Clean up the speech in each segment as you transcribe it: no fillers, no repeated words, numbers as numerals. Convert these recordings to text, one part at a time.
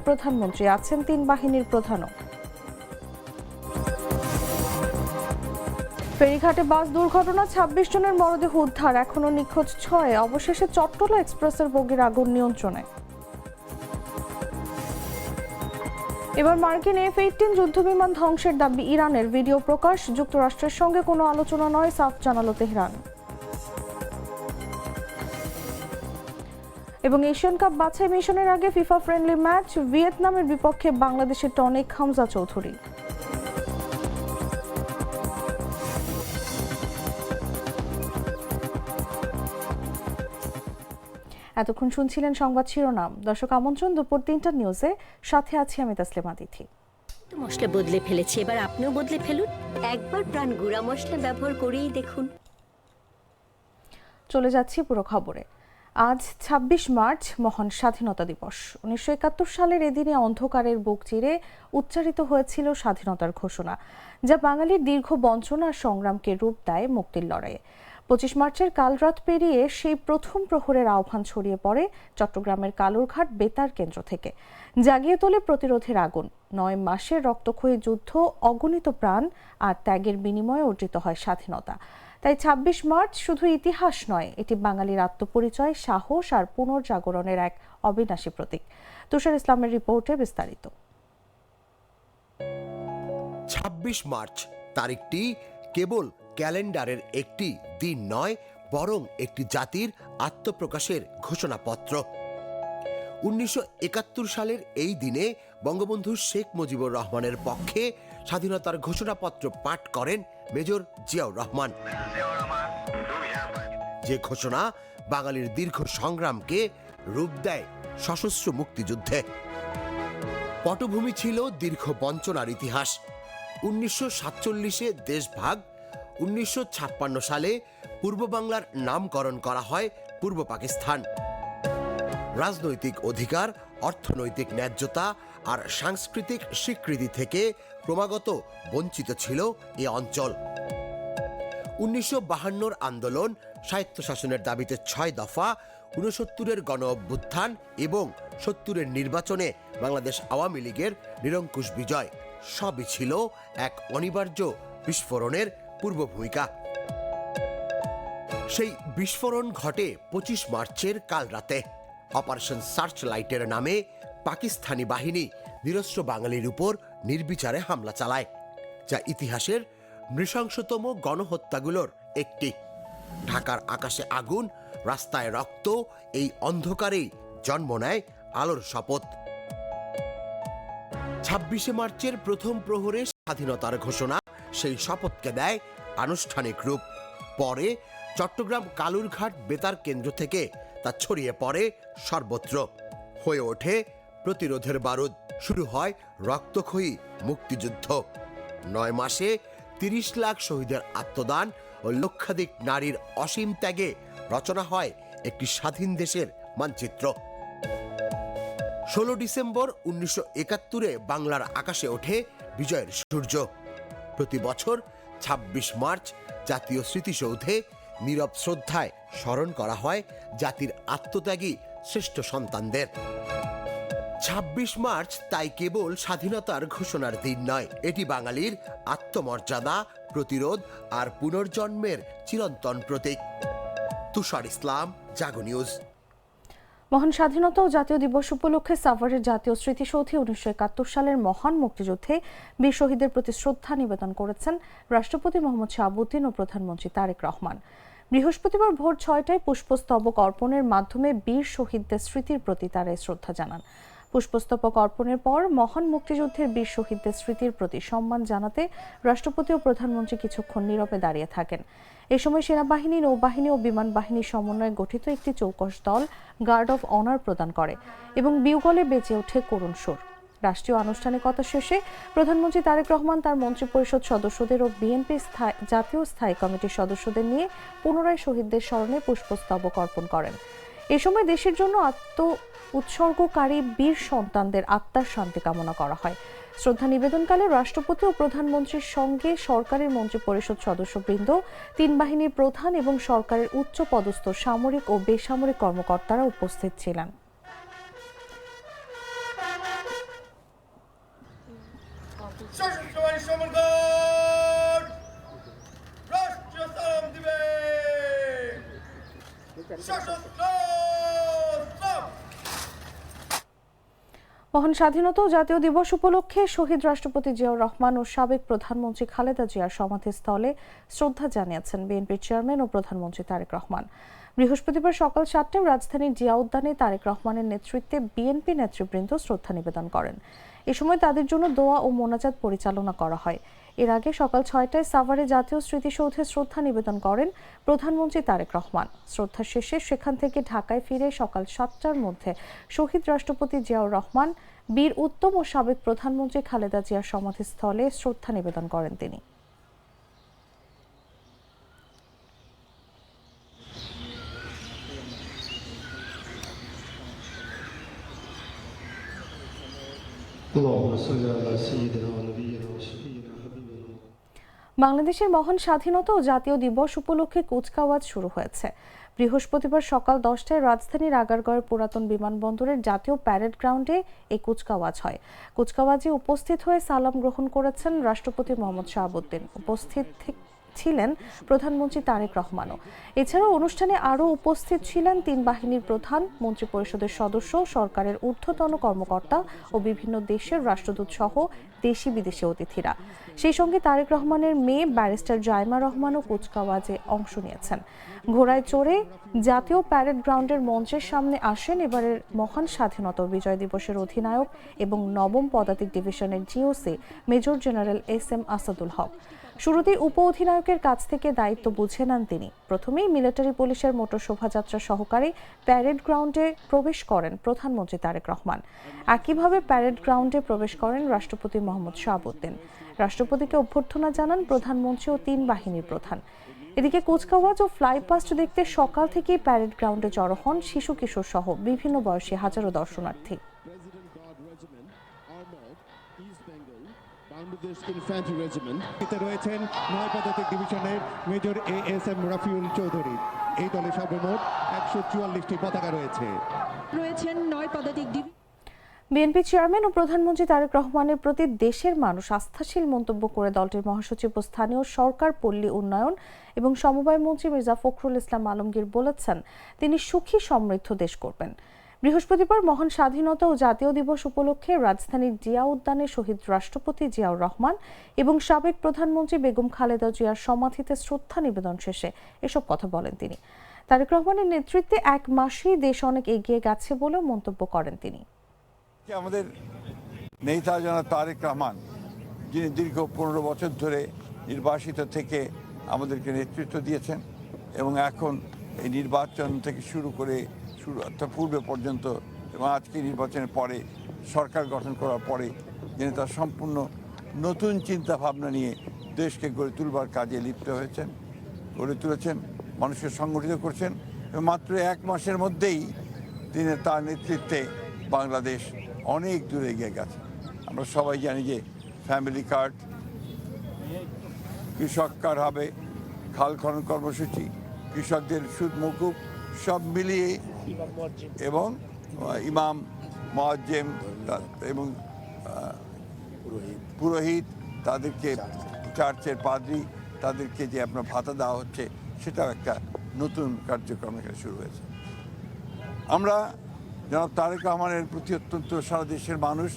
প্রধানমন্ত্রী, আছেন তিন বাহিনীর প্রধানও। ফেরিঘাটে বাস দুর্ঘটনা, ২৬ জনের মরদেহ উদ্ধার, এখনো নিখোঁজ ৬। অবশেষে চট্টলা এক্সপ্রেসের বগির আগুন নিয়ন্ত্রণে। এবার মার্কিন F-18 যুদ্ধবিমান ধ্বংসের দাবি ইরানের, ভিডিও প্রকাশ। যুক্তরাষ্ট্রের সঙ্গে কোনো আলোচনা নয়, সাফ জানালো তেহরান। এবং এশিয়ান কাপ বাছাই মিশনের আগে ফিফা ফ্রেন্ডলি ম্যাচ, ভিয়েতনামের বিপক্ষে বাংলাদেশের টনিক হামজা চৌধুরী। এতক্ষণ শুনছিলেন সংবাদ শিরোনাম। দর্শক, আমন্ত্রণ দুপুর ৩টা নিউজে, সাথে আছি আমি তাসলিমা তিথি। মশলা বদলে ফেলেছি, এবার আপনিও বদলে ফেলুন। একবার প্রাণ গুঁড়া মশলা ব্যবহার করেই দেখুন। চলে যাচ্ছি পুরো খবরে। আজ ২৬ মার্চ, মহান স্বাধীনতা দিবস। ১৯৭১ সালের এদিনে অন্ধকারের বুক চিরে উচ্চারিত হয়েছিল স্বাধীনতার ঘোষণা, যা বাঙালির দীর্ঘ বঞ্চনা আর সংগ্রামকে রূপ দেয় মুক্তির লড়াইয়ে। ২৫ মার্চের কালরাত পেরিয়ে সেই প্রথম প্রহরের আহ্বান ছড়িয়ে পড়ে চট্টগ্রামের কালুরঘাট বেতার কেন্দ্র থেকে, জাগিয়ে তোলে প্রতিরোধের আগুন। ৯ মাসের রক্তক্ষয়ী যুদ্ধ, অগণিত প্রাণ আর ত্যাগের বিনিময়ে অর্জিত হয় স্বাধীনতা। তাই ২৬ মার্চ শুধু ইতিহাস নয়, এটি বাঙালির আত্মপরিচয়, সাহস আর পুনর্জাগরণের এক অবিনাশী প্রতীক। তুষার ইসলামের রিপোর্টে বিস্তারিত। ২৬ মার্চ তারিখটি কেবল ক্যালেন্ডারের একটি দিন নয়, বরং একটি জাতির আত্মপ্রকাশের ঘোষণাপত্র। ১৯৭১ সালের এই দিনে বঙ্গবন্ধু শেখ মুজিবুর রহমানের পক্ষে স্বাধীনতার ঘোষণাপত্র পাঠ করেন মেজর জিয়াউর রহমান। যে ঘোষণা বাঙালির দীর্ঘ সংগ্রামকে রূপ দেয় সশস্ত্র মুক্তিযুদ্ধে। পটভূমি ছিল দীর্ঘ বঞ্চনার ইতিহাস। ১৯৪৭-এ দেশভাগ, ১৯৫৬ সালে পূর্ব বাংলার নামকরণ করা হয় পূর্ব পাকিস্তান। রাজনৈতিক অধিকার, অর্থনৈতিক ন্যায্যতা আর সাংস্কৃতিক স্বীকৃতি থেকে ক্রমাগত বঞ্চিত ছিল এ অঞ্চল। ১৯৫২-র আন্দোলন, স্বায়ত্তশাসনের দাবিতে ৬ দফা, ৬৯-এর গণ অভ্যুত্থান এবং ৭০-এর নির্বাচনে বাংলাদেশ আওয়ামী লীগের নিরঙ্কুশ বিজয় সবই ছিল এক অনিবার্য বিস্ফোরণের পূর্ব ভূমিকা। সেই বিস্ফোরণ ঘটে ২৫ মার্চের কালরাতে। অপারেশন সার্চ লাইটের নামে পাকিস্তানি বাহিনী নিরস্ত্র বাঙালির উপর নির্বিচারে হামলা চালায়, যা ইতিহাসের নৃশংসতম গণহত্যাগুলোর একটি। ঢাকার আকাশে আগুন, রাস্তায় রক্ত, এই অন্ধকারেই জন্ম নেয় আলোর শপথ। ২৬শে মার্চের প্রথম প্রহরে স্বাধীনতার ঘোষণা সেই শপথকে দেয় আনুষ্ঠানিক রূপ। পরে চট্টগ্রাম কালুরঘাট বেতার কেন্দ্র থেকে তা ছড়িয়ে পড়ে সর্বত্র, হয়ে ওঠে প্রতিরোধের বারুদ। শুরু হয় রক্তক্ষয়ী মুক্তিযুদ্ধ। ৯ মাসে ৩০ লাখ শহীদের আত্মদান ও লক্ষাধিক নারীর অসীম ত্যাগে রচনা হয় একটি স্বাধীন দেশের মানচিত্র। ১৬ ডিসেম্বর ১৯৭১-এ বাংলার আকাশে ওঠে বিজয়ের সূর্য। প্রতি বছর ২৬ মার্চ জাতীয় স্মৃতিসৌধে নীরব শ্রদ্ধায় স্মরণ করা হয় জাতির আত্মত্যাগী শ্রেষ্ঠ সন্তানদের। ২৬ মার্চ তাই কেবল স্বাধীনতার ঘোষণার দিন নয়, এটি বাঙালির আত্মমর্যাদা, প্রতিরোধ আর পুনর্জন্মের চিরন্তন প্রতীক। তুষার ইসলাম, জাগো নিউজ। মহান স্বাধীনতা ও জাতীয় দিবস উপলক্ষে সাভারের জাতীয় স্মৃতিসৌধে ১৯৭১ সালের মহান মুক্তিযুদ্ধে বীর শহীদদের প্রতি শ্রদ্ধা নিবেদন করেছেন রাষ্ট্রপতি মোহাম্মদ শাহাবুদ্দিন ও প্রধানমন্ত্রী তারেক রহমান। বৃহস্পতিবার ভোর ৬টায় পুষ্পস্তবক অর্পণের মাধ্যমে বীর শহীদদের স্মৃতির প্রতি তারা শ্রদ্ধা জানান। পুষ্পস্তবক অর্পণের পর মহান মুক্তিযুদ্ধের বীর শহীদদের স্মৃতির প্রতি সম্মান জানাতে রাষ্ট্রপতি ও প্রধানমন্ত্রী কিছুক্ষণ নীরবে দাঁড়িয়ে থাকেন। এ সময় সেনাবাহিনী, নৌবাহিনী ও বিমান বাহিনীর সমন্বয়ে গঠিত একটি চৌকস দল গার্ড অফ অনার প্রদান করে এবং বিউগলে বেজে ওঠে করুণ সুর। রাষ্ট্রীয় আনুষ্ঠানিকতা শেষে প্রধানমন্ত্রী তারেক রহমান তার মন্ত্রিপরিষদ সদস্যদের ও বিএনপি জাতীয় স্থায়ী কমিটির সদস্যদের নিয়ে পুনরায় শহীদদের স্মরণে পুষ্পস্তবক অর্পণ করেন। এ সময় দেশের জন্য উৎসর্গকারী বীর সন্তানদের আত্মার শান্তি কামনা করা হয়। শ্রদ্ধা নিবেদনকালে রাষ্ট্রপতি ও প্রধানমন্ত্রীর সঙ্গে সরকারের মন্ত্রিপরিষদ সদস্যবৃন্দ, তিন বাহিনীর প্রধান এবং সরকারের উচ্চ পদস্থ সামরিক ও বেসামরিক কর্মকর্তারা উপস্থিত ছিলেন। সশস্ত্র বাহিনী সমরগণ রাষ্ট্রীয় সালাম দিবে। সশস্ত্র সালাম। মহান স্বাধীনতা ও জাতীয় দিবস উপলক্ষে শহীদ রাষ্ট্রপতি জিয়াউর রহমান ও সাবেক প্রধানমন্ত্রী খালেদা জিয়ার সমাধিস্থলে শ্রদ্ধা জানিয়েছেন বিএনপির চেয়ারম্যান ও প্রধানমন্ত্রী তারেক রহমান। বৃহস্পতিবার সকাল 7টায় রাজধানীর জিয়া উদ্যানে তারেক রহমানের নেতৃত্বে বিএনপি নেতৃবৃন্দ শ্রদ্ধা নিবেদন করেন। এ সময় তাদের জন্য দোয়া ও মোনাজাত পরিচালনা করা হয়। এর আগে সকাল 6টায় সাভারে জাতীয় স্মৃতিসৌধে শ্রদ্ধা নিবেদন করেন প্রধানমন্ত্রী তারেক রহমান। শ্রদ্ধা শেষে সেখান থেকে ঢাকায় ফিরে সকাল 7টার মধ্যে শহীদ রাষ্ট্রপতি জিয়াউর রহমান, বীর উত্তম ও সাবেক প্রধানমন্ত্রী খালেদা জিয়ার সমাধিস্থলে শ্রদ্ধা নিবেদন করেন তিনি। বাংলাদেশের মহান স্বাধীনতা ও জাতীয় দিবস উপলক্ষে কুচকাওয়াজ শুরু হয়েছে। বৃহস্পতিবার সকাল 10টায় রাজধানীর আগারগাঁওয়ের পুরাতন বিমানবন্দরের জাতীয় প্যারেড গ্রাউন্ডে এই কুচকাওয়াজ হয়। কুচকাওয়াজে উপস্থিত হয়ে সালাম গ্রহণ করেছেন রাষ্ট্রপতি মোহাম্মদ শাহাবুদ্দিন। উপস্থিত ছিলেন প্রধানমন্ত্রী তারেক রহমানও। এছাড়াও অনুষ্ঠানে আরও উপস্থিত ছিলেন 3 বাহিনীর প্রধান, মন্ত্রিপরিষদের সদস্য, সরকারের ঊর্ধ্বতন কর্মকর্তা ও বিভিন্ন দেশের রাষ্ট্রদূত সহ দেশি বিদেশি অতিথিরা। সেই সঙ্গে তারেক রহমানের মেয়ে ব্যারিস্টার জাইমা রহমানও কুচকাওয়াজে অংশ নিয়েছেন। ঘোড়ায় চড়ে জাতীয় প্যারেড গ্রাউন্ডের মঞ্চের সামনে আসেন এবারের মহান স্বাধীনতা ও বিজয় দিবসের অধিনায়ক এবং 9ম পদাতিক ডিভিশনের GOC major general SM Asadul Haque. শুরুতেই উপ অধিনায়কের কাছ থেকে দায়িত্ব বুঝে নেন তিনি। প্রথমেই মিলিটারি পুলিশের মোটর শোভাযাত্রা সহকারে প্যারেড গ্রাউন্ডে প্রবেশ করেন প্রধানমন্ত্রী তারেক রহমান। একইভাবে প্যারেড গ্রাউন্ডে প্রবেশ করেন রাষ্ট্রপতি মোহাম্মদ শাহাবুদ্দিন। রাষ্ট্রপতিকে অভ্যর্থনা জানান প্রধানমন্ত্রী ও 3 বাহিনীর প্রধান। এদিকে কুচকাওয়াজ ও ফ্লাইপাস্ট দেখতে সকাল থেকেই প্যারেড গ্রাউন্ডে জড়ো হন শিশু কিশোর সহ বিভিন্ন বয়সী হাজারো দর্শনার্থী। বাংলাদেশ ইনফ্যান্ট্রি রেজিমেন্ট এতে রয়েছেন 9 পদাতিক ডিভিশনের মেজর ASM রাফিউল চৌধুরী। এই দলে সর্বমোট 144টি পতাকা রয়েছে। 9 পদাতিক বিএনপি চেয়ারম্যান ও প্রধানমন্ত্রী তারেক রহমানের প্রতি দেশের মানুষ আস্থাশীল মন্তব্য করে দলটির মহাসচিব ও স্থানীয় সরকার, পল্লী উন্নয়ন এবং সমবায় মন্ত্রী মির্জা ফখরুল ইসলাম আলমগীর বলেছেন তিনি সুখী সমৃদ্ধ দেশ করবেন। বৃহস্পতিবার মহান স্বাধীনতা ও জাতীয় দিবস উপলক্ষে রাজধানীর জিয়া উদ্যানে শহীদ রাষ্ট্রপতি জিয়াউর রহমান এবং সাবেক প্রধানমন্ত্রী বেগম খালেদা জিয়ার সমাধিতে শ্রদ্ধা নিবেদন শেষে এসব কথা বলেন তিনি। তারেক রহমানের নেতৃত্বে 1 মাসেই দেশ অনেক এগিয়ে গেছে বলেও মন্তব্য করেন তিনি। আমাদের নেতা জনাব তারেক রহমান, যিনি দীর্ঘ 15 বছর ধরে নির্বাসিত থেকে আমাদেরকে নেতৃত্ব দিয়েছেন এবং এখন এই নির্বাচন থেকে শুরু করে পূর্বে পর্যন্ত এবং আজকে নির্বাচনের পরে সরকার গঠন করার পরে যিনি তার সম্পূর্ণ নতুন চিন্তা ভাবনা নিয়ে দেশকে গড়ে তুলবার কাজে লিপ্ত হয়েছেন, গড়ে তুলেছেন, মানুষকে সংগঠিত করছেন এবং মাত্র 1 মাসের মধ্যেই তিনি তার নেতৃত্বে বাংলাদেশ অনেক দূরে এগিয়ে গেছে। আমরা সবাই জানি যে ফ্যামিলি কার্ড, কৃষক কার্ড হবে, খাল খনন কর্মসূচি, কৃষকদের সুদ মকুব সব মিলিয়ে এবং ইমাম, মুয়াজ্জিম এবং পুরোহিত, তাদেরকে চার্চের পাদ্রী, তাদেরকে যে আপনার ভাতা দেওয়া হচ্ছে সেটাও একটা নতুন কার্যক্রম এখানে শুরু হয়েছে। আমরা জনাব তারেক রহমানের প্রতি অত্যন্ত সারা দেশের মানুষ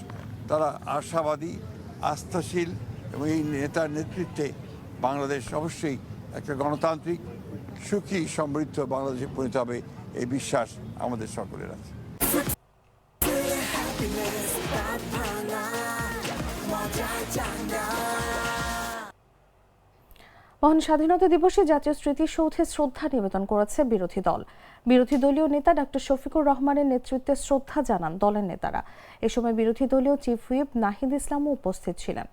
তারা আশাবাদী, আস্থাশীল এবং এই নেতার নেতৃত্বে বাংলাদেশ অবশ্যই একটা গণতান্ত্রিক, সুখী, সমৃদ্ধ বাংলাদেশে পরিণত হবে এই বিশ্বাস আমাদের সকলের আছে। মহান স্বাধীনতা দিবসে জাতীয় স্মৃতিসৌধে শ্রদ্ধা নিবেদন করেছে বিরোধী দল। বিরোধী দলীয় নেতা ডক্টর শফিকুর রহমানের নেতৃত্বে শ্রদ্ধা জানান দলের নেতারা। এ সময় বিরোধী দলীয় চিফ হুইপ নাহিদ ইসলামও উপস্থিত ছিলেন।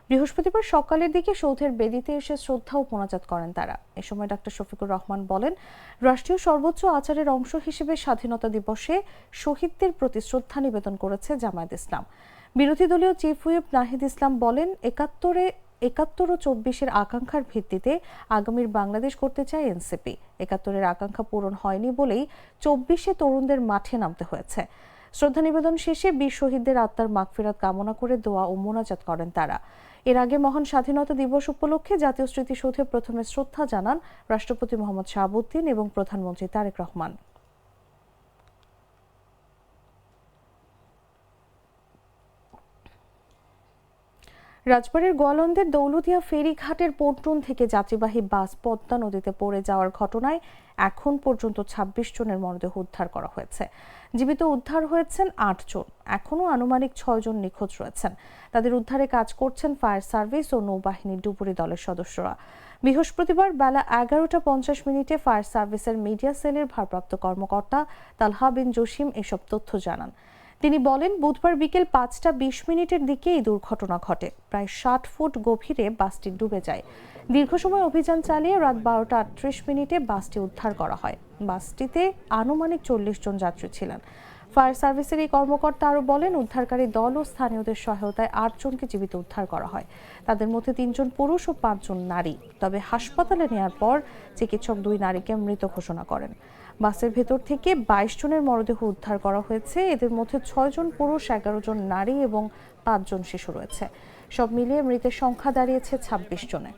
বৃহস্পতিবার সকালের দিকে সৌধের বেদিতে এসে শ্রদ্ধা ও মোনাজাত করেন তারা। এ সময় ডক্টর শফিকুর রহমান বলেন, রাষ্ট্রীয় সর্বোচ্চ আচারের অংশ হিসেবে স্বাধীনতা দিবসে শহীদদের প্রতি শ্রদ্ধা নিবেদন করেছে জামায়াত ইসলাম। বিরোধী দলীয় চিফ হুইপ নাহিদ ইসলাম বলেন, ৭১ ও ২৪-এর আকাঙ্ক্ষার ভিত্তিতে আগামীর বাংলাদেশ করতে চায় এনসিপি। ৭১-এর আকাঙ্ক্ষা পূরণ হয়নি বলেই ২৪-এ তরুণদের মাঠে নামতে হয়েছে। শ্রদ্ধা নিবেদন শেষে বীর শহীদদের আত্মার মাগফিরাত কামনা করে দোয়া ও মোনাজাত করেন তারা। এর আগে মহান স্বাধীনতা দিবস উপলক্ষে জাতীয় স্মৃতিসৌধে প্রথমে শ্রদ্ধা জানান রাষ্ট্রপতি মোহাম্মদ শাহাবুদ্দিন এবং প্রধানমন্ত্রী তারেক রহমান। রাজবাড়ীর গোয়ালন্দের দৌলতিয়া ফেরিঘাটের পন্টুন থেকে যাত্রীবাহী বাস পদ্মা নদীতে পড়ে যাওয়ার ঘটনায় এখন পর্যন্ত ২৬ জনের মরদেহ উদ্ধার করা হয়েছে। জীবিত উদ্ধার হয়েছেন ৮ জন, এখনও আনুমানিক ৬ জন নিখোঁজ রয়েছেন। তাদের উদ্ধারে কাজ করছেন ফায়ার সার্ভিস ও নৌবাহিনীর ডুবুরি দলের সদস্যরা। বৃহস্পতিবার বেলা ১১টা ৫০ ফায়ার সার্ভিসের মিডিয়া সেলের ভারপ্রাপ্ত কর্মকর্তা তালহা বিন জসিম এসব তথ্য জানান। তিনি বলেন, বুধবার বিকেল ৫টা ২০ দিকে এই দুর্ঘটনা ঘটে। প্রায় ৬০ ফুট গভীরে বাসটি ডুবে যায়। দীর্ঘ সময় অভিযান চালিয়ে রাত ১২টা ৩৮ বাসটি উদ্ধার করা হয়। বাসটিতে আনুমানিক ৪০ জন যাত্রী ছিলেন। ফায়ার সার্ভিসের এই কর্মকর্তা আরও বলেন, উদ্ধারকারী দল ও স্থানীয়দের সহায়তায় ৮ জনকে জীবিত উদ্ধার করা হয়। তাদের মধ্যে ৩ জন পুরুষ ও ৫ জন নারী। তবে হাসপাতালে নেওয়ার পর চিকিৎসক ২ নারীকে মৃত ঘোষণা করেন। বাসের ভেতর থেকে ২২ জনের মরদেহ উদ্ধার করা হয়েছে। এদের মধ্যে ৬ জন পুরুষ, ১১ জন নারী এবং ৫ জন শিশু রয়েছে। সব মিলিয়ে মৃতের সংখ্যা দাঁড়িয়েছে ২৬ জনে।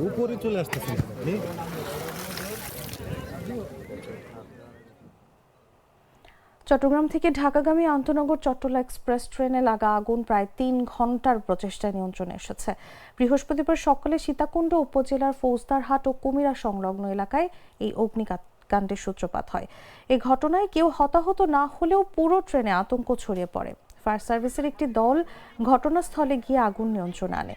উপরে চলে আসতেছেন আপনি। চট্টগ্রাম থেকে ঢাকাগামী আন্তনগর চট্টলা এক্সপ্রেস ট্রেনে লাগা আগুন প্রায় ৩ ঘন্টার প্রচেষ্টায় নিয়ন্ত্রণে এসেছে। বৃহস্পতিবার সকালে সীতাকুণ্ড উপজেলার ফৌজদারহাট ও কুমিরা সংলগ্ন এলাকায় এই অগ্নিকাণ্ডের সূত্রপাত হয়। এই ঘটনায় কেউ হতাহত না হলেও পুরো ট্রেনে আতঙ্ক ছড়িয়ে পড়ে। ফায়ার সার্ভিসের একটি দল ঘটনাস্থলে গিয়ে আগুন নিয়ন্ত্রণে আনে।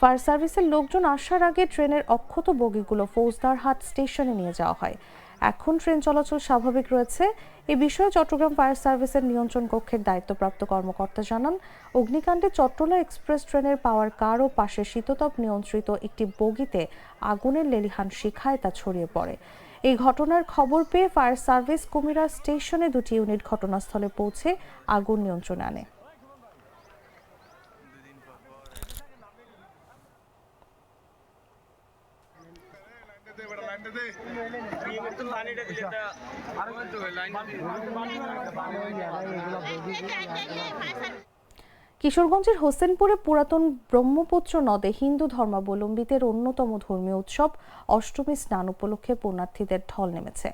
ফায়ার সার্ভিসের লোকজন আসার আগে ট্রেনের অক্ষত বগিগুলো ফৌজদারহাট স্টেশনে নিয়ে যাওয়া হয়। এখন ট্রেন চলাচল স্বাভাবিক রয়েছে। এ বিষয়ে চট্টগ্রাম ফায়ার সার্ভিসের নিয়ন্ত্রণ কক্ষের দায়িত্বপ্রাপ্ত কর্মকর্তা জানান, অগ্নিকাণ্ডে চট্টলা এক্সপ্রেস ট্রেনের পাওয়ার কার ও পাশে শীততাপ নিয়ন্ত্রিত একটি বগিতে আগুনের লেলিহান শিখায় তা ছড়িয়ে পড়ে। এই ঘটনার খবর পেয়ে ফায়ার সার্ভিস কুমিরা স্টেশনে ২টি ইউনিট ঘটনাস্থলে পৌঁছে আগুন নিয়ন্ত্রণে আনে। কিশোরগঞ্জের হোসেনপুরে পুরাতন ব্রহ্মপুত্র নদে হিন্দু ধর্মাবলম্বীদের অন্যতম ধর্মীয় উৎসব অষ্টমী স্নান উপলক্ষে পুণ্যার্থীদের ঢল নেমেছে।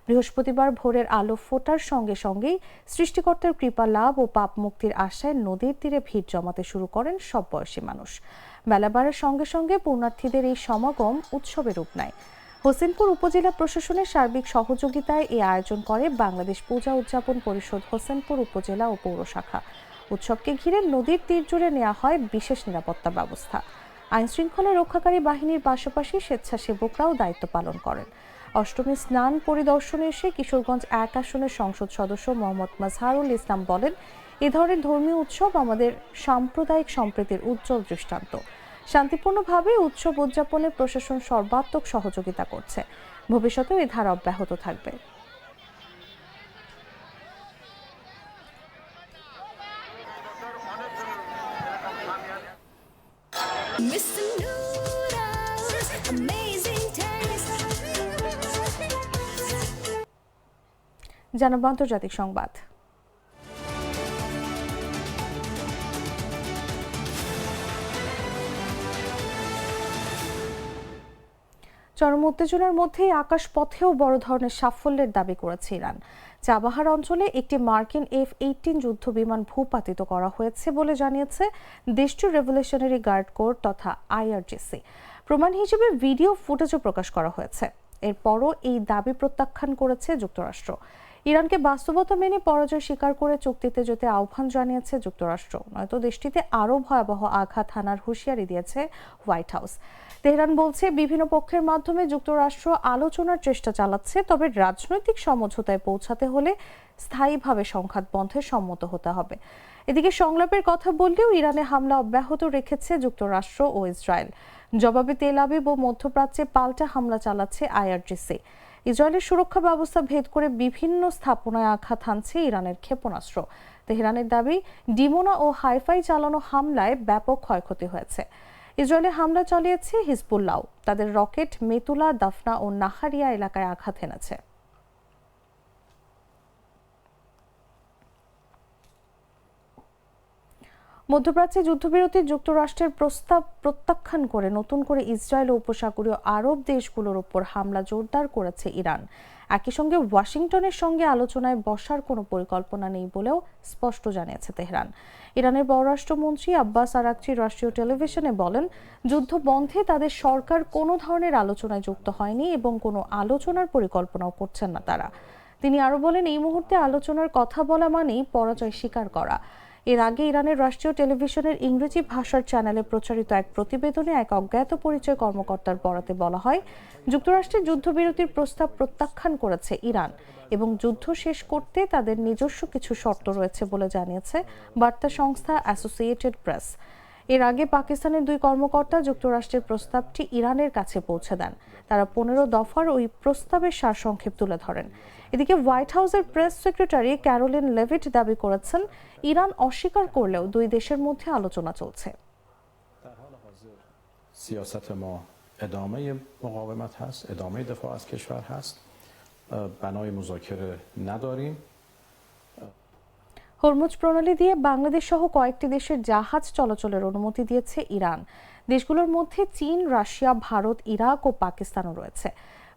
বৃহস্পতিবার ভোরের আলো ফোটার সঙ্গে সঙ্গেই সৃষ্টিকর্তার কৃপা লাভ ও পাপ মুক্তির আশায় নদীর তীরে ভিড় জমাতে শুরু করেন সব বয়সী মানুষ। বেলা বাড়ার সঙ্গে সঙ্গে পুণ্যার্থীদের এই সমাগম উৎসবের রূপ নেয়। হোসেনপুর উপজেলা প্রশাসনের সার্বিক সহযোগিতায় এই আয়োজন করে বাংলাদেশ পূজা উদযাপন পরিষদ হোসেনপুর উপজেলা ও পৌর শাখা। উৎসবকে ঘিরে নদীর তীর জুড়ে নেওয়া হয় বিশেষ নিরাপত্তা ব্যবস্থা। আইনশৃঙ্খলা রক্ষাকারী বাহিনীর পাশাপাশি স্বেচ্ছাসেবকরাও দায়িত্ব পালন করেন। অষ্টমী স্নান পরিদর্শনে এসে কিশোরগঞ্জ ১ আসনের সংসদ সদস্য মোহাম্মদ মাজহারুল ইসলাম বলেন, এ ধরনের ধর্মীয় উৎসব আমাদের সাম্প্রদায়িক সম্প্রীতির উজ্জ্বল দৃষ্টান্ত। শান্তিপূর্ণভাবে উৎসব উদযাপনে প্রশাসন সর্বাত্মক সহযোগিতা করছে। ভবিষ্যতেও এ ধারা অব্যাহত থাকবে। জানাবো আন্তর্জাতিক সংবাদ। চরম উত্তেজনার মধ্যেই আকাশপথেও বড় ধরনের সাফল্যের দাবি করেছে ইরান। চাবাহার অঞ্চলে একটি মার্কিন F-18 যুদ্ধ বিমান ভূপাতিত করা হয়েছে বলে জানিয়েছে দেশটির রেভলিউশনারি গার্ড কোর তথা IRGC। প্রমাণ হিসেবে ভিডিও ফুটেজও প্রকাশ করা হয়েছে। এরপরও এই দাবি প্রত্যাখ্যান করেছে যুক্তরাষ্ট্র। ইরানকে বাস্তবতা মেনে পরাজয় স্বীকার করে চুক্তিতে যেতে আহ্বান জানিয়েছে যুক্তরাষ্ট্র, নয়তো দেশটিতে আরও ভয়াবহ আঘাত হানার হুঁশিয়ারি দিয়েছে হোয়াইট হাউস। তেহরান বলছে, বিভিন্ন পক্ষের মাধ্যমে যুক্তরাষ্ট্র আলোচনার চেষ্টা চালাচ্ছে, তবে রাজনৈতিক সমঝোতায় পৌঁছাতে হলে স্থায়ীভাবে সংঘাত বন্ধে সম্মত হতে হবে। এদিকে সংলাপের কথা বললেও ইরানে হামলা অব্যাহত রেখেছে যুক্তরাষ্ট্র ও ইসরায়েল। জবাবে তেল আবিব ও মধ্যপ্রাচ্যে পাল্টা হামলা চালাচ্ছে IRGC। ইসরায়েলের সুরক্ষা ব্যবস্থা ভেদ করে বিভিন্ন স্থাপনায় আঘাত হানছে ইরানের ক্ষেপণাস্ত্র। তেহরানের দাবি, ডিমোনা ও হাইফাই চালানো হামলায় ব্যাপক ক্ষয়ক্ষতি হয়েছে। ইসরায়েলে হামলা চালিয়েছে হিজবুল্লাহ। তাদের রকেট মেতুলা, দাফনা ও নাহারিয়া এলাকায় আঘাত এনেছে। মধ্যপ্রাচ্যে যুদ্ধবিরতির যুক্তরাষ্ট্রের প্রস্তাব প্রত্যাখ্যান করে নতুন করে ইসরায়েল ও উপসাগরীয় আরব দেশগুলোর উপর হামলা জোরদার করেছে ইরান। একই সঙ্গে ওয়াশিংটনের সঙ্গে আলোচনায় বসার কোনো পরিকল্পনা নেই বলেও স্পষ্ট জানিয়েছে তেহরান। ইরানের পররাষ্ট্রমন্ত্রী আব্বাস আরাকচি রাষ্ট্রীয় টেলিভিশনে বলেন, যুদ্ধ বন্ধে তাদের সরকার কোনো ধরনের আলোচনায় যুক্ত হয়নি এবং কোনো আলোচনার পরিকল্পনাও করছেন না তারা। তিনি আরও বলেন, এই মুহূর্তে আলোচনার কথা বলা মানেই পরাজয় স্বীকার করা। এর আগে ইরানের রাষ্ট্রীয় টেলিভিশনের ইংরেজি ভাষার চ্যানেলে প্রচারিত এক প্রতিবেদনে এক অজ্ঞাত পরিচয় কর্মকর্তার বরাতে বলা হয়, যুক্তরাষ্ট্রের যুদ্ধবিরতির প্রস্তাব প্রত্যাখ্যান করেছে ইরান এবং যুদ্ধ শেষ করতে তাদের নিজস্ব কিছু শর্ত রয়েছে বলে জানিয়েছে বার্তা সংস্থা অ্যাসোসিয়েটেড প্রেস। এর আগে পাকিস্তানের দুই কর্মকর্তা যুক্তরাষ্ট্রের প্রস্তাবটি ইরানের কাছে পৌঁছে দেন। তারা 15 দফার ওই প্রস্তাবের সারসংক্ষেপ তুলে ধরেন। এদিকে হোয়াইট হাউসের প্রেস সেক্রেটারি ক্যারোলিন লেভিট দাবি করেছেন, ইরান অস্বীকার করলেও দুই দেশের মধ্যে আলোচনা চলছে। سیاست ما ادامه مقاومت هست، ادامه دفاع از کشور هست، بنای مذاکره نداریم। হরমুজ প্রণালী দিয়ে বাংলাদেশ সহ কয়েকটি দেশের জাহাজ চলাচলের অনুমতি দিয়েছে ইরান। দেশগুলোর মধ্যে চীন, রাশিয়া, ভারত, ইরাক ও পাকিস্তানও রয়েছে।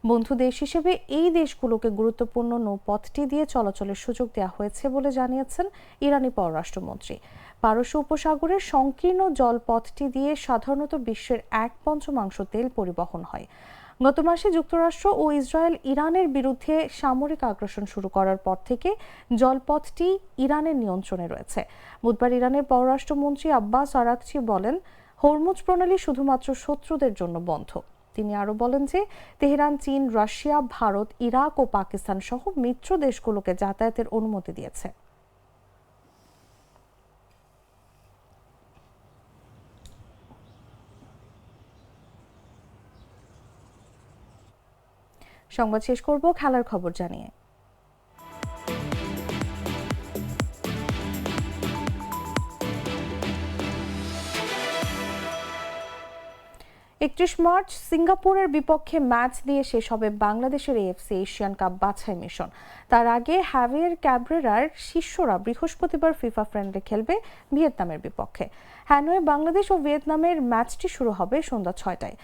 বন্ধু দেশ হিসেবে এই দেশগুলোকে গুরুত্বপূর্ণ নৌপথটি দিয়ে চলাচলের সুযোগ দেওয়া হয়েছে বলে জানিয়েছেন ইরানি পররাষ্ট্রমন্ত্রী। পারস্য উপসাগরের সংকীর্ণ জলপথটি দিয়ে সাধারণত বিশ্বের 1/5 তেল পরিবহন হয়। গত মাসে যুক্তরাষ্ট্র ও ইসরায়েল ইরানের বিরুদ্ধে সামরিক আগ্রাসন শুরু করার পর থেকে জলপথটি ইরানের নিয়ন্ত্রণে রয়েছে। বুধবার ইরানের পররাষ্ট্রমন্ত্রী আব্বাস আরাকচি বলেন, হরমুজ প্রণালী শুধুমাত্র শত্রুদের জন্য বন্ধ। তিনি আরও বলেন যে তেহরান চীন, রাশিয়া, ভারত, ইরাক ও পাকিস্তান সহ মিত্র দেশগুলোকে যাতায়াতের অনুমতি দিয়েছে। সংবাদ শেষ করব খেলার খবর জানিয়ে। 31 মার্চ সিঙ্গাপুরের বিপক্ষে ম্যাচ দিয়ে শেষ হবে বাংলাদেশের এএফসি এশিয়ান কাপ বাছাই মিশন। তার আগে হ্যাভিয়ার ক্যাব্রেরার শিষ্যরা বৃহস্পতিবার ফিফা ফ্রেন্ডলি খেলবে ভিয়েতনামের বিপক্ষে। হ্যানয়ে বাংলাদেশ ও ভিয়েতনামের ম্যাচটি শুরু হবে সন্ধ্যা 6টায়।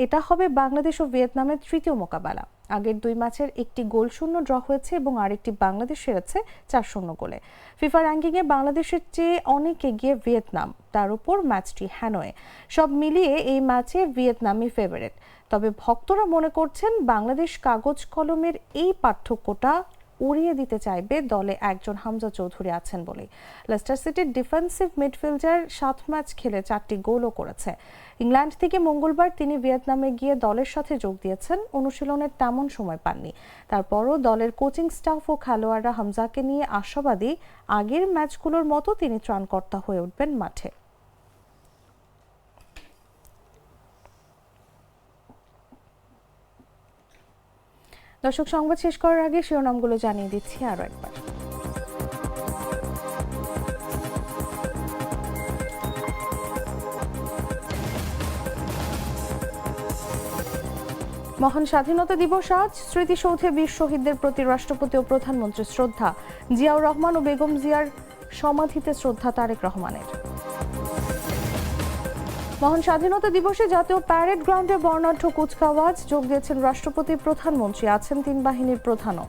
এটা হবে বাংলাদেশ ও ভিয়েতনামের তৃতীয় মোকাবেলা। আগের দুই ম্যাচের একটি গোলশূন্য ড্র হয়েছে এবং আরেকটি বাংলাদেশ হেরেছে 4-0 গোলে। ফিফা র্যাঙ্কিংয়ে বাংলাদেশের চেয়ে অনেক এগিয়ে ভিয়েতনাম, তার উপর ম্যাচটি হ্যানয়ে। সব মিলিয়ে এই ম্যাচে ভিয়েতনামই ফেভারিট। তবে ভক্তরা মনে করছেন বাংলাদেশ কাগজ কলমের এই পার্থক্যটা উড়িয়ে দিতে চাইবে দলে একজন হামজা চৌধুরী আছেন বলে। লেস্টার সিটির ডিফেন্সিভ মিডফিল্ডার 7 ম্যাচ খেলে 4টি গোলও করেছে। ইংল্যান্ড থেকে মঙ্গলবার তিনি ভিয়েতনামে গিয়ে দলের সাথে যোগ দিয়েছেন। অনুশীলনের তেমন সময় পাননি। তারপরও দলের কোচিং স্টাফ ও খেলোয়াড়রা হামজাকে নিয়ে আশাবাদী, আগের ম্যাচগুলোর মতো তিনি ত্রাণকর্তা হয়ে উঠবেন মাঠে। দর্শক, সংবাদ শেষ করার আগে শিরোনামগুলো জানিয়ে দিচ্ছি আরো একবার। মহান স্বাধীনতা দিবস আজ। স্মৃতিসৌধে বীর শহীদদের প্রতি রাষ্ট্রপতি ও প্রধানমন্ত্রীর শ্রদ্ধা। জিয়াউর রহমান ও বেগম জিয়ার সমাধিতে শ্রদ্ধা তারেক রহমানের। মহান স্বাধীনতা দিবসে জাতীয় প্যারেড গ্রাউন্ডে বর্ণাঢ্য কুচকাওয়াজ। যোগ দিয়েছেন রাষ্ট্রপতি, প্রধানমন্ত্রী, আছেন 3 বাহিনীর প্রধানও।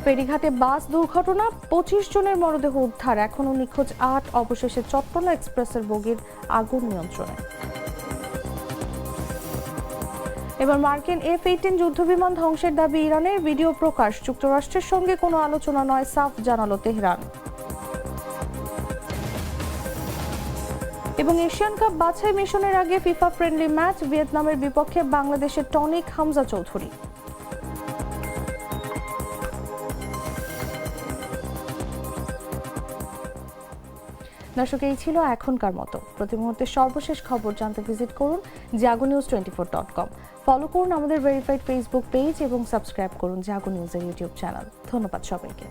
ফেরিঘাটে বাস দুর্ঘটনা, 25 জনের মরদেহ উদ্ধার। এখনও নিখোঁজ 8। অবশেষে চট্টলা এক্সপ্রেসের বগির আগুন নিয়ন্ত্রণে। এবার মার্কিন F-18 যুদ্ধবিমান ধ্বংসের দাবি ইরানের। ভিডিও প্রকাশ। যুক্তরাষ্ট্রের সঙ্গে কোনো আলোচনা নয়, সাফ জানালো তেহরান। এবং এশিয়ান কাপ বাছাই মিশনের আগে ফিফা ফ্রেন্ডলি ম্যাচ, ভিয়েতনামের বিপক্ষে বাংলাদেশের টনিক হামজা চৌধুরী। দর্শক, এই ছিল এখনকার মতো। প্রতি মুহূর্তে সর্বশেষ খবর জানতে ভিজিট করুন jagonews24.com। ফলো করুন আমাদের ভেরিফাইড ফেসবুক পেজ এবং সাবস্ক্রাইব করুন জাগো নিউজের ইউটিউব চ্যানেল। ধন্যবাদ সবাইকে।